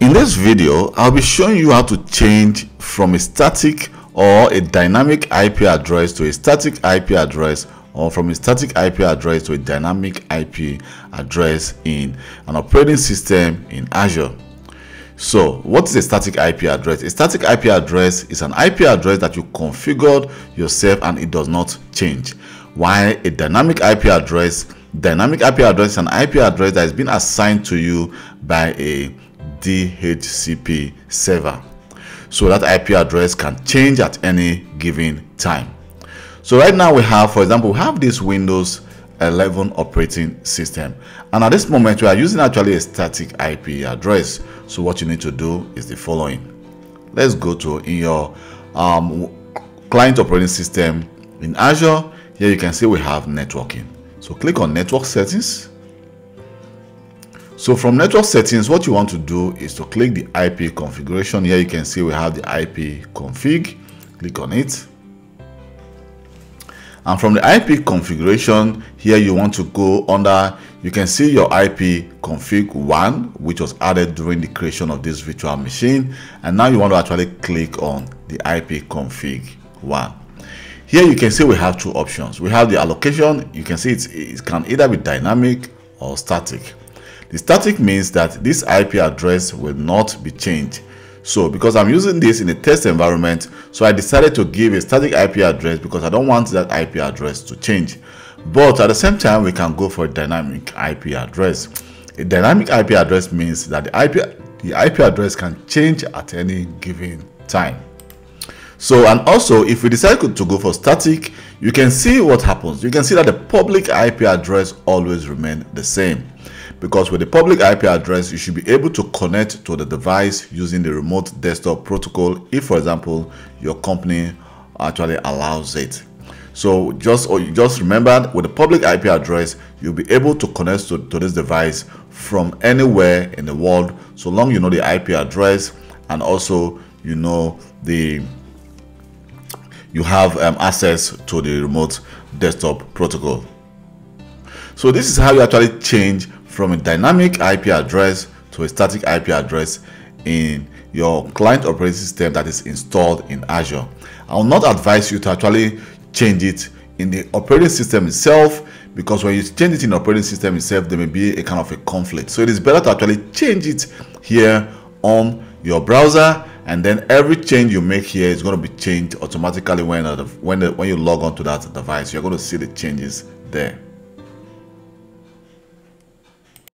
In this video, I'll be showing you how to change from a static or a dynamic IP address to a static IP address, or from a static IP address to a dynamic IP address in an operating system in Azure. So what is a static IP address? A static IP address is an IP address that you configured yourself and it does not change. While a dynamic IP address is an IP address that has been assigned to you by a DHCP server. So that IP address can change at any given time. So right now we have, for example, we have this Windows 11 operating system, and at this moment we are using actually a static IP address. So what you need to do is the following. Let's go to in your client operating system in Azure. Here you can see we have networking. So click on network settings. So from network settings, what you want to do is to click the IP configuration. Here you can see we have the IP config. Click on it. And from the IP configuration, here you want to go under, you can see your IP config 1, which was added during the creation of this virtual machine. And now you want to actually click on the IP config 1. Here you can see we have two options. We have the allocation. You can see it can either be dynamic or static. The static means that this IP address will not be changed. So because I'm using this in a test environment, so I decided to give a static IP address because I don't want that IP address to change. But at the same time, we can go for a dynamic IP address. A dynamic IP address means that the IP address can change at any given time. So, and also if we decide to go for static, you can see what happens. You can see that the public IP address always remains the same. Because with the public IP address, you should be able to connect to the device using the remote desktop protocol if, for example, your company actually allows it. So just remember, with the public IP address, you'll be able to connect to this device from anywhere in the world, so long you know the IP address and also you know you have access to the remote desktop protocol. So this is how you actually change from a dynamic IP address to a static IP address in your client operating system that is installed in Azure. I will not advise you to actually change it in the operating system itself, because when you change it in the operating system itself, there may be a kind of a conflict. So it is better to actually change it here on your browser, and then every change you make here is going to be changed automatically when you log on to that device. You're going to see the changes there.